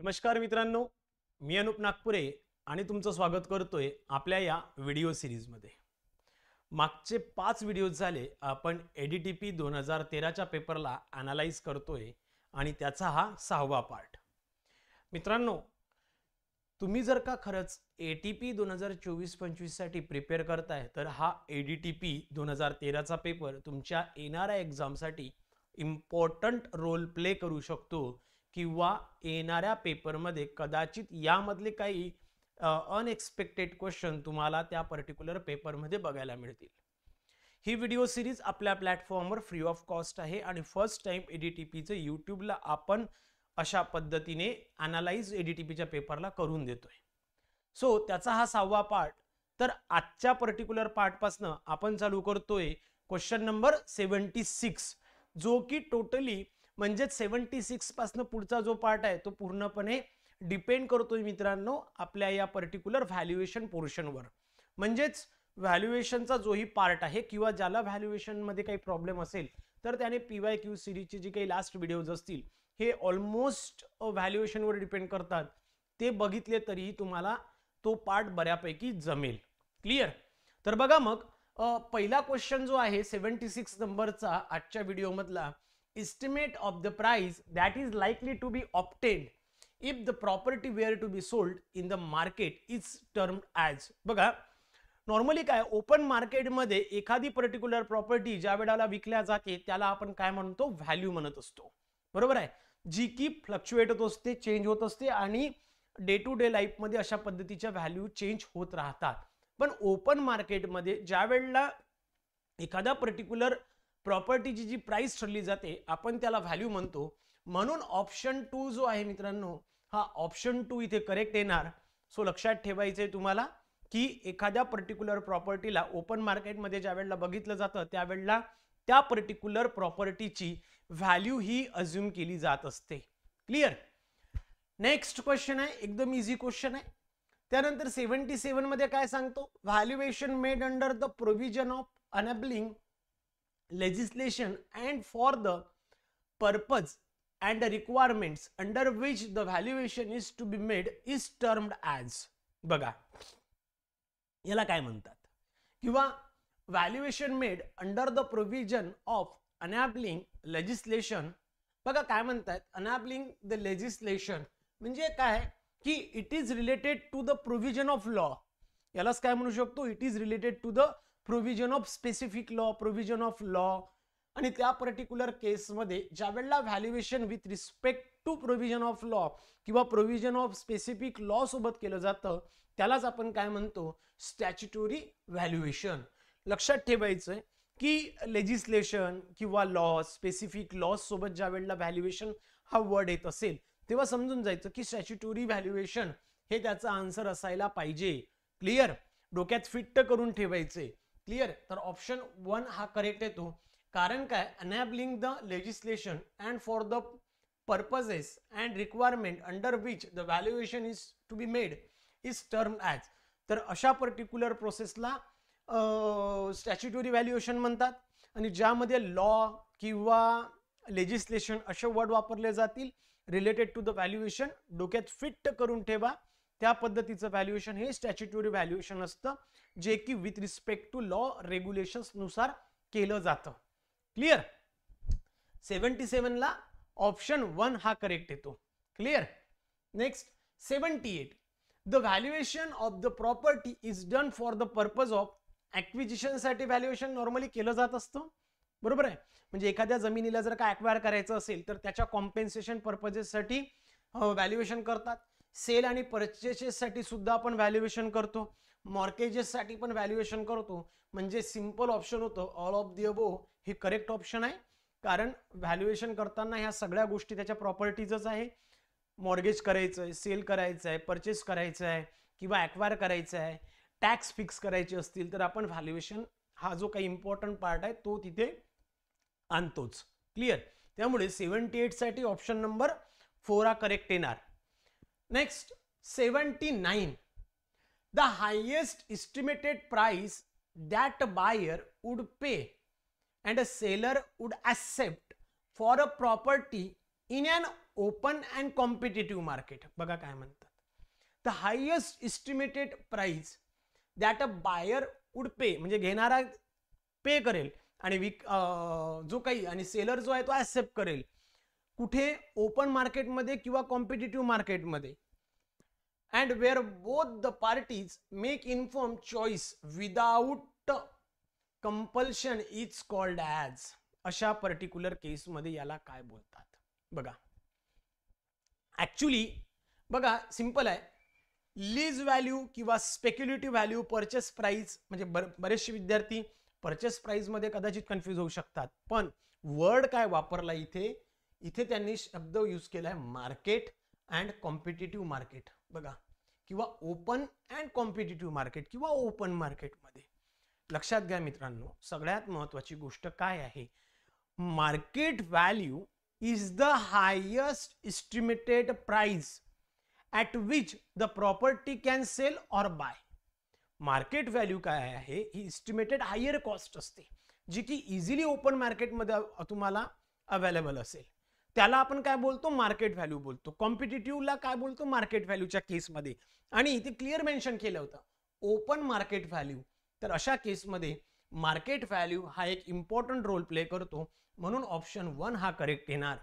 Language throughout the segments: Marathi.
नमस्कार मित्रांनो, मी अनुप नागपुरे आणि तुमचं स्वागत करतोय आपल्या या व्हिडिओ सिरीजमध्ये। मागचे 5 व्हिडिओज झाले आपण एडीटीपी 2013 च्या पेपरला ॲनालाइज करतोय आणि त्याचा हा 6वा पार्ट। मित्रांनो, तुम्ही जर का खरंच एटीपी 2024-25 साठी प्रिपेअर करताय तर हा एडीटीपी 2013 चा पेपर तुमच्या येणाऱ्या एक्झामसाठी इम्पॉर्टंट रोल प्ले करू शकतो किंवा येणाऱ्या पेपरमध्ये कदाचित यामधले काही अनएक्सपेक्टेड क्वेश्चन तुम्हाला त्या पर्टिक्युलर पेपरमध्ये बघायला मिळतील। ही व्हिडिओ सिरीज आपल्या प्लॅटफॉर्मवर फ्री ऑफ कॉस्ट आहे आणि फर्स्ट टाइम एडीटीपीचे यूट्यूबला आपण अशा पद्धतीने ॲनालाइज एडीटीपीच्या पेपरला करून देतोय। सो त्याचा हा 6वा पार्ट। तर आजच्या पर्टिक्युलर पार्टपासून आपण चालू करतोय क्वेश्चन नंबर 76, जो की टोटली म्हणजे 76 पासून पुढचा जो पार्ट आहे तो पूर्णपणे डिपेंड करतोय मित्रांनो आपल्या या पर्टिक्युलर व्हॅल्युएशन पोर्शनवर। म्हणजेच व्हॅल्युएशनचा जोही पार्ट आहे किंवा ज्याला व्हॅल्युएशन मध्ये काही प्रॉब्लेम असेल तर त्याने पीवायक्यू सिरीजचे जे काही लास्ट व्हिडिओज असतील हे ऑलमोस्ट व्हॅल्युएशनवर डिपेंड करतात, ते बघितले तरी तुम्हाला तो पार्ट बऱ्यापैकी जमेल। क्लियर? तर बघा मग पहिला क्वेश्चन जो आहे 76 नंबरचा आजच्या व्हिडिओ मधला, estimate of the price that is likely to be obtained if the property were to be sold in the market is termed as। बघा नॉर्मली काय ओपन मार्केट मध्ये एखादी पर्टिक्युलर प्रॉपर्टी ज्या वेळेला विकल्या जाते त्याला आपण काय म्हणतो, व्हॅल्यू म्हणत असतो, बरोबर आहे, जी की फ्लक्च्युएट होत असते, चेंज होत असते आणि डे टू डे लाईफ मध्ये अशा पद्धतीच्या व्हॅल्यू चेंज होत राहतात। पण ओपन मार्केट मध्ये ज्या वेळेला एखादा पर्टिक्युलर प्रॉपर्टीची जी प्राइस ठरली जाते आपण त्याला व्हॅल्यू म्हणतो। म्हणून ऑप्शन 2 जो आहे मित्रांनो हा ऑप्शन 2 इथे करेक्ट येणार। सो लक्षात ठेवायचे तुम्हाला की एखाद्या पर्टिक्युलर प्रॉपर्टीला ओपन मार्केटमध्ये ज्या वेळेला बघितलं जातं त्यावेळेला त्या पर्टिक्युलर प्रॉपर्टीची व्हॅल्यू ही अज्युम केली जात असते। क्लियर? नेक्स्ट क्वेश्चन आहे, एकदम इझी क्वेश्चन आहे। त्यानंतर 77 मध्ये काय सांगतो, valuation made under the provision of enabling legislation and for the purpose and the requirements under which the valuation is to be made is termed as। बघा याला काय म्हणतात, किंवा valuation made under the provision of enabling legislation। बघा काय म्हणतात, enabling the legislation म्हणजे काय की it is related to the provision of law. यालाच काय म्हणू शकतो, it is related to the provision of specific law, provision of law. आणि त्या पर्टिक्युलर केसमध्ये ज्या वेळेला valuation with respect to provision of law किंवा प्रोव्हिजन ऑफ स्पेसिफिक लॉ सोबत केलं जातं त्यालाच आपण काय म्हणतो, स्टॅच्युटरी व्हॅल्युएशन। लक्षात ठेवायचं की लेजिस्लेशन किंवा लॉ, स्पेसिफिक लॉ सोबत ज्या वेळेला व्हॅल्युएशन हा वर्ड येत असेल तेव्हा समजून जायचं की स्टॅच्युटरी व्हॅल्युएशन हे त्याचा आन्सर असायला पाहिजे। क्लियर? डोक्यात फिट करून ठेवायचे। क्लियर? तर ऑप्शन 1 हा करेक्ट येतो, कारण काय enabling the legislation and for the purposes and requirement under which the valuation is to be made is term as. तर अशा पर्टिक्युलर प्रोसेसला स्टॅच्युटरी व्हॅल्युएशन म्हणतात आणि ज्यामध्ये लॉ किंवा लेजिस्लेशन असे वर्ड वापरले जातील रिलेटेड टू द व्हॅल्युएशन, डोक्यात फिट करून ठेवा। त्या पद्धतीचं व्हॅल्युएशन हे स्टॅच्युटरी व्हॅल्युएशन असतं जे की with respect to law regulations नुसार केलं जातं। क्लियर? 77 ला ऑप्शन 1 हा करेक्ट येतो। Clear? Next 78, the valuation of the property is done for the purpose of acquisition साठी व्हॅल्युएशन नॉर्मली केलं जात असतं, बरोबर आहे। म्हणजे एखाद्या जमिनीला जर का ॲक्वायर करायचं असेल तर त्याच्या कॉम्पेन्सेशन पर्पजेससाठी व्हॅल्युएशन करतात। सेल आणि परचेसेस साठी सुद्धा आपण व्हॅल्युएशन करतो, मॉर्गेजेस साठी पण व्हॅल्युएशन करतो। म्हणजे सिंपल ऑप्शन होतं ऑल ऑफ द अबोव हे करेक्ट ऑप्शन आहे, कारण व्हॅल्युएशन करताना ह्या सगळ्या गोष्टी त्याच्या प्रॉपर्टीजच आहे। मॉर्गेज करायचं आहे, सेल करायचं आहे, परचेस करायचं आहे किंवा ॲक्वायर करायचं आहे, टॅक्स फिक्स करायचे असतील तर आपण व्हॅल्युएशन हा जो काही इम्पॉर्टंट पार्ट आहे तो तिथे आणतोच। क्लियर? त्यामुळे 78 साठी ऑप्शन नंबर 4 हा करेक्ट येणार। Next 79, the highest estimated price that a buyer would pay and a seller would accept for a property in an open and competitive market. बघा काय म्हणतात, the highest estimated price that a buyer would pay, म्हणजे घेणारा पे करेल आणि जो काही आणि सेलर जो आहे तो ऍक्सेप्ट करेल. कुठे? ओपन मार्केटमध्ये किंवा कॉम्पिटिटिव्ह मार्केटमध्ये. And where both the parties make inform choice without compulsion is called as. अशा पर्टिक्युलर केसमध्ये याला काय बोलतात? बघा ऍक्च्युली बघा सिंपल आहे. लीज व्हॅल्यू किंवा स्पेक्युलेटिव्ह व्हॅल्यू, परचेस प्राइस, म्हणजे बरेचसे विद्यार्थी परचेस प्राइस मध्ये कदाचित कन्फ्यूज होऊ शकतात. पण वर्ड काय वापरला इथे? इथे त्यांनी शब्द यूज केलाय मार्केट अँड कॉम्पिटिटिव्ह मार्केट. बघा, किंवा ओपन अँड कॉम्पिटिटिव्ह मार्केट किंवा ओपन मार्केटमध्ये. लक्षात घ्या मित्रांनो, सगळ्यात महत्वाची गोष्ट काय आहे? Market value is the highest estimated price at which the property can sell or buy. Market value काय आहे? ही इस्टिमेटेड हायर कॉस्ट असते, जी की इझिली ओपन मार्केटमध्ये तुम्हाला अवेलेबल असेल. त्याला आपण काय बोलतो? मार्केट व्हॅल्यू बोलतो. कॉम्पिटिटिव्हला काय बोलतो? मार्केट व्हॅल्यूच्या केसमध्ये. आणि इथे क्लिअर मेन्शन केलं होतं ओपन मार्केट व्हॅल्यू. तर अशा केसमध्ये मार्केट व्हॅल्यू हा एक इम्पॉर्टंट रोल प्ले करतो. म्हणून ऑप्शन 1 हा करेक्ट येणार.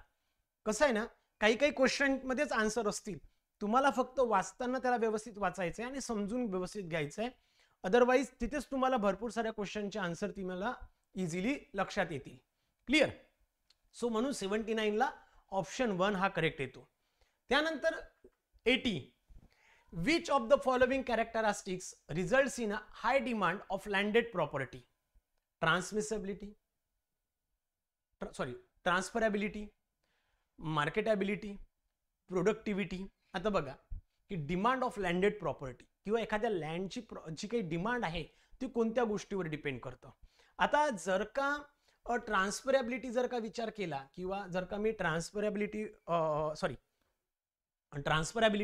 कसं आहे ना, काही काही क्वेश्चन मध्येच आन्सर असतील, तुम्हाला फक्त वाचताना त्याला व्यवस्थित वाचायचंय आणि समजून व्यवस्थित घ्यायचंय. अदरवाईज तिथेच तुम्हाला भरपूर साऱ्या क्वेश्चनचे आन्सर तुम्हाला इझिली लक्षात येतील. क्लिअर? सो म्हणून 79 ला ऑप्शन 1 हा करेक्ट येतो. त्यानंतर 80, which of the following characteristics results in a high demand of landed property? Transmissibility, transferability, marketability, productivity. आता बघा की डिमांड ऑफ लँडेड प्रॉपर्टी किंवा एखाद्या लँडची जी काही डिमांड आहे ती कोणत्या गोष्टीवर डिपेंड करतं. आता जर का ट्रान्सफरबिलिटी जर का विचार केला किंवा जर का मी ट्रान्सफरबिलिटी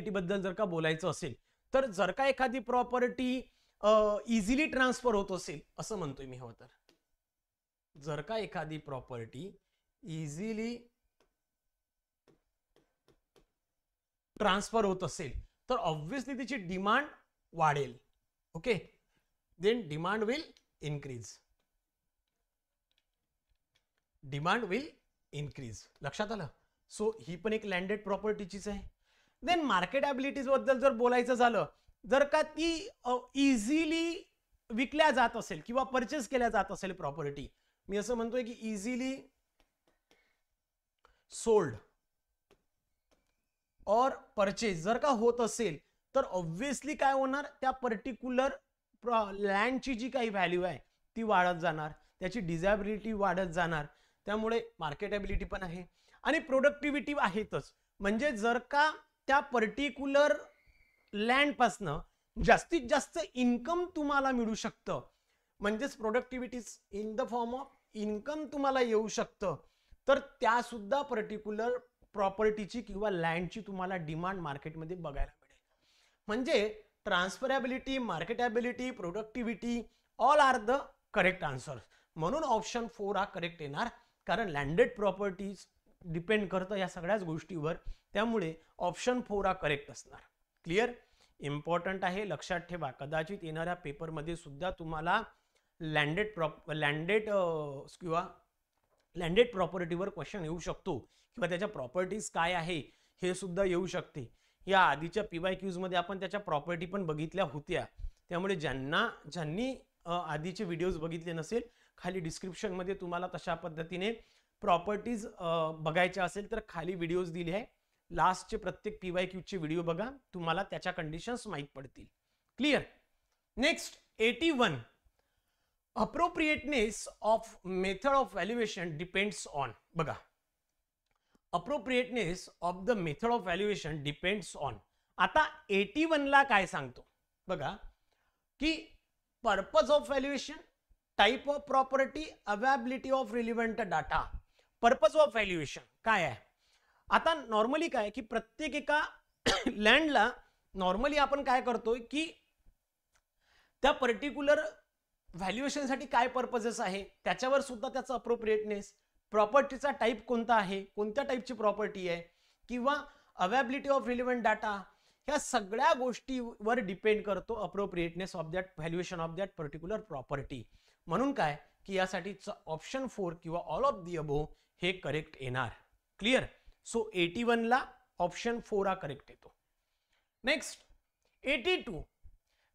बद्दल जर का बोलायचं असेल, तर जर का एखादी प्रॉपर्टी इझिली ट्रान्सफर होत असेल असं म्हणतोय मी, हवं तर जर का एखादी प्रॉपर्टी इझिली ट्रान्सफर होत असेल तर ऑब्व्हियसली तिची डिमांड वाढेल. Okay, then demand will increase. Demand will increase. लक्षात आलं? सो ही पण एक लँडेड प्रॉपर्टीचीच आहे. देन मार्केटेबिलिटीज बद्दल जर बोलायचं झालं, जर का ती इझिली विकल्या जात असेल किंवा परचेस केल्या जात असेल प्रॉपर्टी, मी असं म्हणतोय की इझिली सोल्ड और परचेज जर का होत असेल तर ऑब्व्हियसली काय होणार? त्या पर्टिक्युलर लँडची जी काही व्हॅल्यू आहे ती वाढत जाणार, त्याची डिझायबिलिटी वाढत जाणार. त्यामुळे मार्केटेबिलिटी पण आहे आणि प्रोडक्टिव्हिटी आहेतच. म्हणजे जर का त्या पर्टिक्युलर लँड पासनं जास्तीत जास्त इन्कम तुम्हाला मिळू शकतं, म्हणजेच productivity in the form of income तुम्हाला येऊ शकतं, तर त्या सुद्धा पर्टिक्युलर प्रॉपर्टीची किंवा लँडची तुम्हाला डिमांड मार्केटमध्ये बघायला मिळेल. म्हणजे transferability, marketability, productivity all are the correct answer. म्हणून ऑप्शन 4 हा करेक्ट येणार, कारण लँडेड प्रॉपर्टीज डिपेंड करतं या सगळ्याच गोष्टीवर. त्यामुळे ऑप्शन 4 हा करेक्ट असणार. क्लिअर? इम्पॉर्टंट आहे, लक्षात ठेवा. कदाचित येणाऱ्या पेपरमध्ये सुद्धा तुम्हाला लँडेड प्रॉपर्टीवर क्वेश्चन येऊ शकतो किंवा त्याच्या प्रॉपर्टीज काय आहे हे सुद्धा येऊ शकते. या आधीच्या PYQs मध्ये आपण त्याच्या प्रॉपर्टी पण बघितल्या होत्या. त्यामुळे ज्यांनी आधीचे व्हिडिओज बघितले नसेल, खाली डिस्क्रिप्शन मध्ये तुम्हाला तशा पद्धतीने प्रॉपर्टीज बघायच्या असेल तर खाली व्हिडिओज दिले आहे. लास्टचे प्रत्येक PYQ चे व्हिडिओ बघा, तुम्हाला त्याच्या कंडिशन्स माहित पडतील. Clear? Next 81, appropriateness of method of valuation depends on. बघा, appropriateness of the method of valuation depends on. आता 81 ला काय सांगतो? बघा की purpose of valuation, type of property, availability of relevant data. Purpose of valuation काय आहे? आता नॉर्मली काय की प्रत्येक एका लँडला नॉर्मली आपण काय करतोय की त्या पर्टिक्युलर व्हॅल्युएशनसाठी काय पर्पजेस आहे त्याच्यावर सुद्धा त्याचं अप्रोप्रिएटनेस, प्रॉपर्टीचा टाइप कोणता आहे, कोणत्या टाइपची प्रॉपर्टी आहे, किंवा अवेबिलिटी ऑफ रिलेव्हंट डाटा, ह्या सगळ्या गोष्टीवर डिपेंड करतो appropriateness of that valuation of that particular property. म्हणून काय की यासाठी ऑप्शन 4 किंवा ऑल ऑफ दी अबोव हे करेक्ट येणार. क्लिअर. सो 81 ला ऑप्शन 4 हा करेक्ट येतो. Next 82.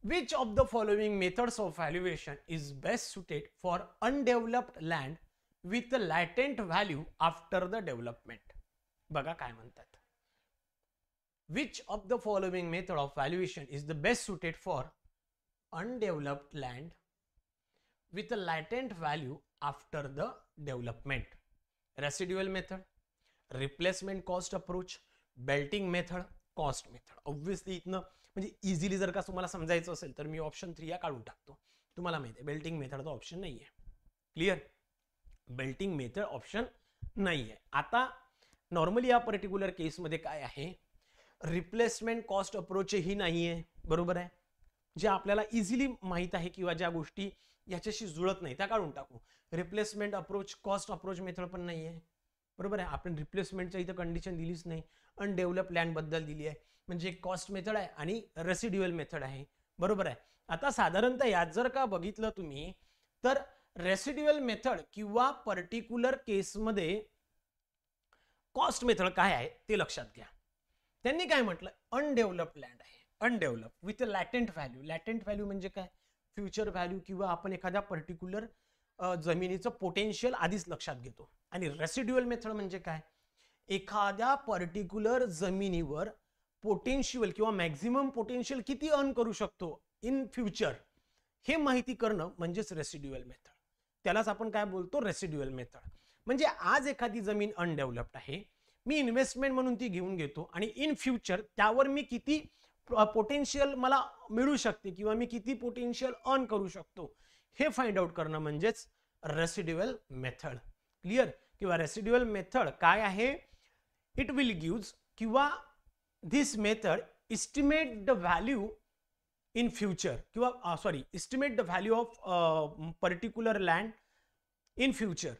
Which of the following methods of valuation is best suited for undeveloped land with a latent value after the development? बघा काय म्हणतात. Which of the following method of valuation is the best suited for undeveloped land with a latent value after the development? Residual method, replacement cost approach, belting method, cost method. Obviously इथनं म्हणजे इझिली जर का तुम्हाला समजायचं असेल तर मी ऑप्शन 3 या काढून टाकतो. तुम्हाला माहिती आहे बेल्टिंग मेथडचा ऑप्शन नाहीये. क्लिअर. बेल्टिंग मेथड ऑप्शन नाहीये. आता नॉर्मली या पर्टिक्युलर केसमध्ये काय आहे, रिप्लेसमेंट कॉस्ट अप्रोच ही नाहीये. बरोबर आहे. जे आपल्याला इझिली माहित आहे किंवा ज्या गोष्टी याच्याशी जुळत नाही त्या काढून टाकू. Replacement approach, cost approach method पण नाहीये. बरोबर आहे. आपण रिप्लेसमेंटच्या इथं कंडिशन दिलीच नाही. अनडेव्हलप लँड बद्दल दिली आहे, म्हणजे कॉस्ट मेथड आहे आणि रेसिड्युअल मेथड आहे. बरोबर आहे. आता साधारणतः यात जर का बघितलं तुम्ही तर रेसिड्युअल मेथड किंवा पर्टिक्युलर केसमध्ये कॉस्ट मेथड काय आहे ते लक्षात घ्या. त्यांनी काय म्हटलं, अनडेव्हलप लँड आहे, अनडेव्हलप विथ अ लॅटेंट व्हॅल्यू. लॅटेंट व्हॅल्यू म्हणजे काय, फ्युचर व्हॅल्यू किंवा आपण एखाद्या पर्टिक्युलर जमिनीचं पोटेन्शियल आधीच लक्षात घेतो. आणि रेसिड्युअल मेथड म्हणजे काय, एखाद्या पर्टिक्युलर जमिनीवर पोटेन्शियल किंवा मॅक्झिमम पोटेन्शियल किती अर्न करू शकतो इन फ्युचर हे माहिती करणं म्हणजेच रेसिड्युअल मेथड. त्यालाच आपण काय बोलतो, रेसिड्युअल मेथड. म्हणजे आज एखादी जमीन अनडेव्हलप्ड आहे, मी इन्व्हेस्टमेंट म्हणून ती घेऊन घेतो आणि इन फ्युचर त्यावर मी किती पोटेन्शियल मला मिळू शकते किंवा मी किती पोटेन्शियल अर्न करू शकतो हे फाइंड आउट करणं म्हणजेच रेसिड्युअल मेथड. क्लिअर. किंवा रेसिड्युअल मेथड काय आहे, इट विल गिव्स किंवा this method estimate the value in future किंवा estimate the value of particular land in future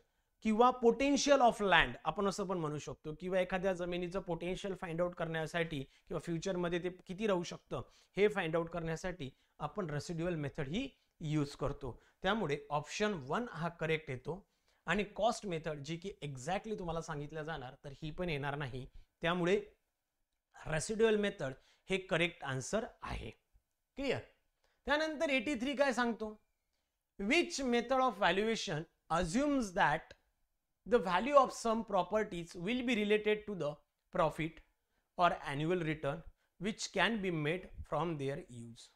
किंवा potential of land आपण असं पण म्हणू शकतो. किंवा एखाद्या जमिनीचं पोटेन्शियल फाइंड आउट करण्यासाठी किंवा फ्युचर मध्ये ते किती राहू शकतं हे फाइंड आउट करण्यासाठी आपण रेसिड्युअल मेथड ही यूज करतो. त्यामुळे ऑप्शन 1 हा करेक्ट येतो. आणि कॉस्ट मेथड जी की एक्झॅक्टली तुम्हाला सांगितलं जाणार तर ही पण येणार नाही. त्यामुळे रेसिड्युअल मेथड हे करेक्ट आन्सर आहे. क्लिअर. त्यानंतर 83 काय सांगतो, which method of valuation assumes that the value of some properties will be related to the profit or annual return which can be made from their use.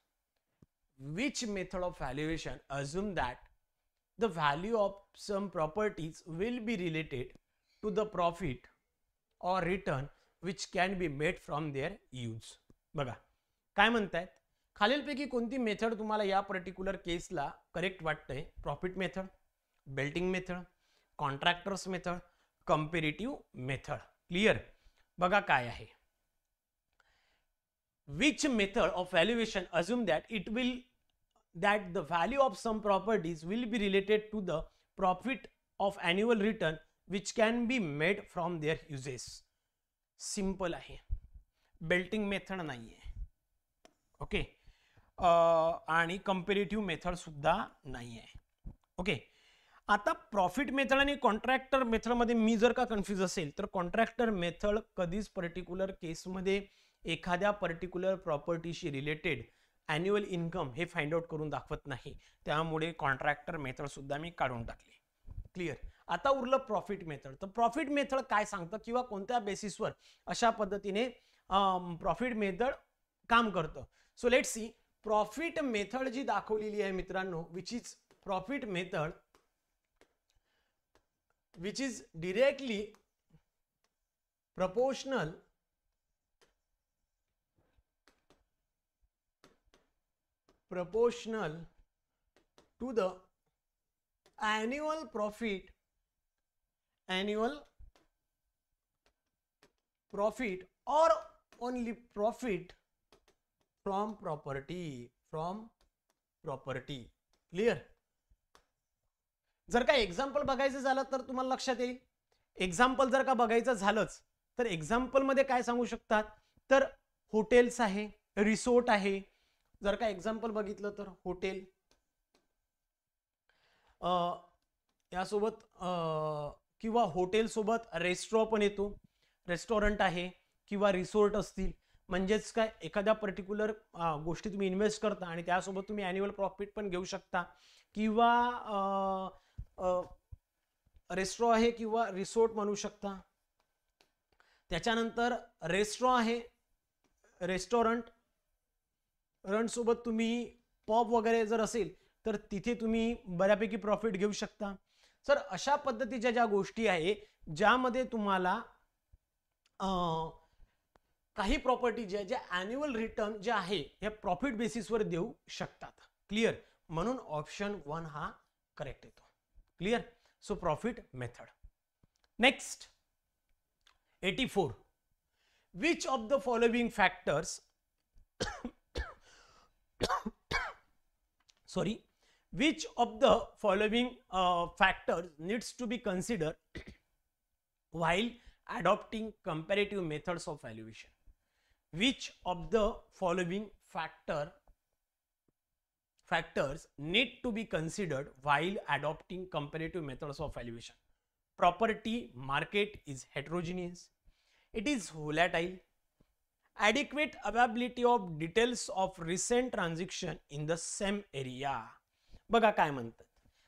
Which method of valuation assume that the value of some properties will be related to the profit or return which can be made from their use. बघा काय म्हणतायत, खालीलपैकी कोणती मेथड तुम्हाला या पर्टिक्युलर केसला करेक्ट वाटतंय. Profit method, belting method, contractor's method, comparative method. Clear. बघा काय आहे, which method of valuation assume that the value of some properties will be related to the profit of annual return which can be made from their uses. Simple आहे, बेल्टिंग मेथड नाहीये. ओके. आणि कंपेरेटिव्ह मेथड सुद्धा नाहीये. ओके. आता प्रॉफिट मेथड आणि कॉन्ट्रॅक्टर मेथड मध्ये मी जर का कन्फ्यूज असेल तर कॉन्ट्रॅक्टर मेथड कधीच पर्टिक्युलर केसमध्ये एखाद्या पर्टिक्युलर प्रॉपर्टीशी रिलेटेड ॲन्युअल इन्कम हे फाइंड आउट करून दाखवत नाही. त्यामुळे कॉन्ट्रॅक्टर मेथड सुद्धा मी काढून टाकली. क्लिअर. आता उरलं प्रॉफिट मेथड. तर प्रॉफिट मेथड काय सांगतं किंवा कोणत्या बेसिसवर अशा पद्धतीने प्रॉफिट मेथड काम करतं. So let's see. Profit method जी दाखवलेली आहे मित्रांनो, which is profit method which is directly proportional to the annual profit or only profit from property. Clear. जर का एक्झाम्पल बघायचं झालं तर तुम्हाला लक्षात येईल. एक्झाम्पल जर का बघायचं झालंच तर एक्झाम्पल मध्ये काय सांगू शकतात, तर हॉटेल्स आहे, रिसोर्ट आहे. जर का एक्झाम्पल बघितलं तर हॉटेल, यासोबत किंवा हॉटेल सोबत रेस्टॉरंट पण येतो, रेस्टॉरंट आहे किंवा रिसोर्ट असतील. म्हणजेच काय, एखाद्या पर्टिक्युलर गोष्टी तुम्ही इन्व्हेस्ट करता आणि त्यासोबत तुम्ही ॲन्युअल प्रॉफिट पण घेऊ शकता, किंवा रेस्टॉरंट आहे किंवा रिसोर्ट म्हणू शकता. त्याच्यानंतर रेस्टॉरंट आहे, रेस्टॉरंट सोबत तुम्ही पब वगैरे जर असेल तर तिथे तुम्ही बऱ्यापैकी प्रॉफिट घेऊ शकता. सर अशा पद्धतीच्या ज्या गोष्टी आहे ज्यामध्ये तुम्हाला काही प्रॉपर्टी ज्या ज्या ॲन्युअल रिटर्न जे आहे हे प्रॉफिट बेसिसवर देऊ शकतात. क्लिअर? म्हणून ऑप्शन 1 हा करेक्ट येतो. Clear? So profit method. Next 84. Which of the following factors sorry, which of the following factors needs to be considered while adopting comparative methods of valuation? Which of the following factors need to be considered while adopting comparative methods of valuation? Property market is heterogeneous, it is volatile, adequate availability of details of recent transaction in the same area. बघा काय म्हणतात,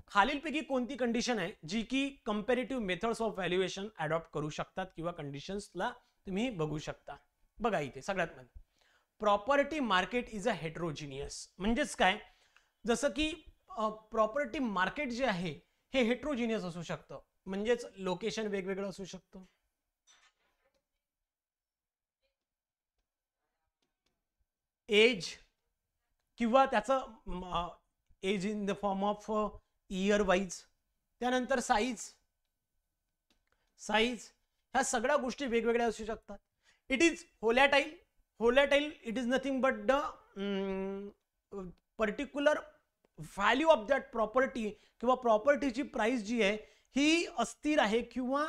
खालीलपैकी कोणती कंडिशन आहे जी की comparative methods of valuation adopt करू शकतात किंवा कंडिशन्सला तुम्ही बघू शकता. बघा इथे सगळ्यात मध्ये property market is a heterogeneous. म्हणजेच काय, जसं की प्रॉपर्टी मार्केट जे आहे हे हेट्रोजिनियस असू शकतं, म्हणजेच लोकेशन वेगवेगळं असू शकतं, एज किंवा त्याचं age in the form of year wise, त्यानंतर साईज ह्या सगळ्या गोष्टी वेगवेगळ्या असू शकतात. It is volatile it is nothing but the particular value of that property किंवा प्रॉपर्टीची प्राइस जी आहे ही अस्थिर आहे किंवा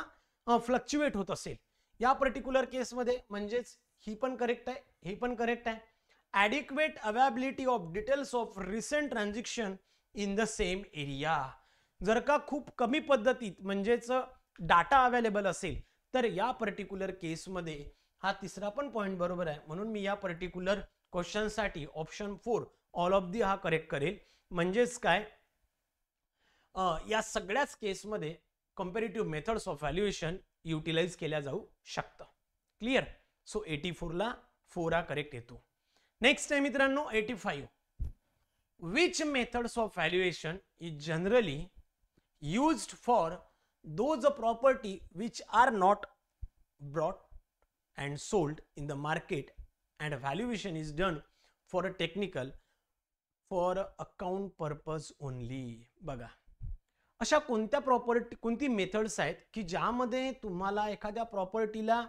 फ्लक्च्युएट होत असेल या पर्टिक्युलर केसमध्ये. म्हणजेच ही पण करेक्ट आहे, ही पण करेक्ट आहे. adequate availability of details of recent transaction in the same area. जर का खूप कमी पद्धतीत म्हणजेच डाटा अवेलेबल असेल तर या पर्टिक्युलर केसमध्ये हा तिसरा पण पॉइंट बरोबर आहे. म्हणून मी या पर्टिक्युलर क्वेश्चन साठी ऑप्शन 4 ऑल ऑफ दी हा करेक्ट करेल. म्हणजेच काय, या सगळ्याच केसमध्ये comparative methods of valuation utilise केल्या जाऊ शकतं. क्लिअर? सो 84 ला 4 हा करेक्ट येतो. नेक्स्ट आहे मित्रांनो 85. Which methods of valuation is generally used for those property which are not bought and sold in the market and valuation is done for a technical for account purpose only? बघा अशा कोणती मेथड्स आहेत की ज्यामध्ये तुम्हाला एखाद्या प्रॉपर्टीला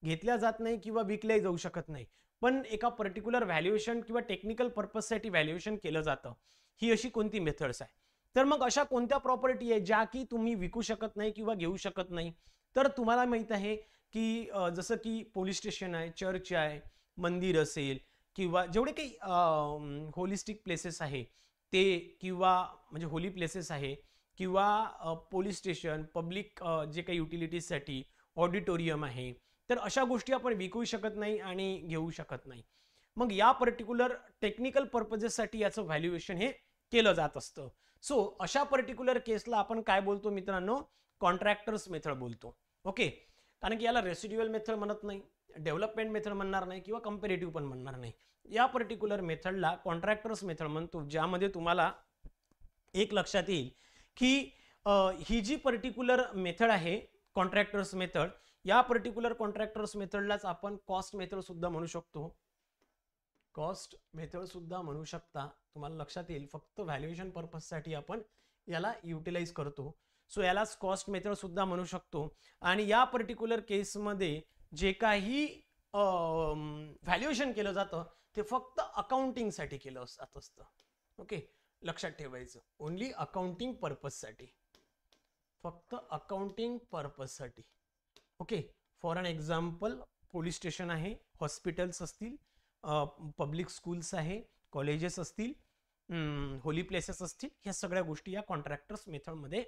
घेतल्या जात नाही किंवा विकल्या जाऊ शकत नाही, पण एका पर्टिक्युलर व्हॅल्युएशन किंवा टेक्निकल पर्पजसाठी व्हॅल्युएशन केलं जातं. ही अशी कोणती मेथड्स आहे? तर मग अशा कोणत्या प्रॉपर्टी आहे ज्या की तुम्ही विकू शकत नाही किंवा घेऊ शकत नाही? तर तुम्हाला माहित आहे की जसं की पोलीस स्टेशन आहे, चर्च आहे, मंदिर असेल किंवा जेवढे काही होलिस्टिक प्लेसेस आहे ते, किंवा म्हणजे होली प्लेसेस आहे, किंवा पोलीस स्टेशन, पब्लिक जे काही युटिलिटीजसाठी ऑडिटोरियम आहे, तर अशा गोष्टी आपण विकू शकत नाही आणि घेऊ शकत नाही. मग या पर्टिक्युलर टेक्निकल पर्पजेससाठी याचं व्हॅल्युएशन हे केलं जात असतं. सो अशा पर्टिक्युलर केसला आपण काय बोलतो मित्रांनो? कॉन्ट्रॅक्टर्स मेथड बोलतो. ओके, कारण की याला रेसिड्युअल मेथड म्हणत नाही, डेव्हलपमेंट मेथड म्हणणार नाही किंवा कंपॅरेटिव्ह पण म्हणणार नाही. या पर्टिक्युलर मेथडला कॉन्ट्रॅक्टर्स मेथड म्हणतो, ज्यामध्ये तुम्हाला एक लक्षात येईल की ही जी पर्टिक्युलर मेथड आहे कॉन्ट्रॅक्टर्स मेथड, या पर्टिक्युलर कॉन्ट्रॅक्टर्स मेथडलाच आपण कॉस्ट मेथड सुद्धा म्हणू शकतो. कॉस्ट मेथड सुद्धा म्हणू शकता, तुम्हाला लक्षात येईल. फक्त व्हॅल्युएशन पर्पजसाठी आपण याला युटिलाइज करतो. सो यालाच कॉस्ट मेथड सुद्धा म्हणू शकतो. आणि या पर्टिक्युलर केसमध्ये जे काही व्हॅल्युएशन केलं जातं ते फक्त अकाउंटिंगसाठी केलं जात असतं. ओके, लक्षात ठेवायचं, ओनली अकाउंटिंग पर्पजसाठी, फक्त अकाउंटिंग पर्पजसाठी. Okay, for an example police station आहे, हॉस्पिटल्स असतील, पब्लिक स्कूल्स आहे, कॉलेजेस असतील, होली प्लेसेस असतील, ह्या सगळ्या गोष्टी या कॉन्ट्रॅक्टर्स मेथडमध्ये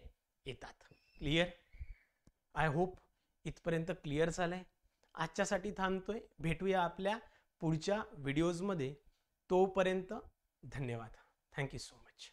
येतात. क्लिअर? आय होप इथपर्यंत क्लिअर झालंय. आजच्यासाठी थांबतोय. भेटूया आपल्या पुढच्या व्हिडिओजमध्ये. तोपर्यंत धन्यवाद. Thank you so much.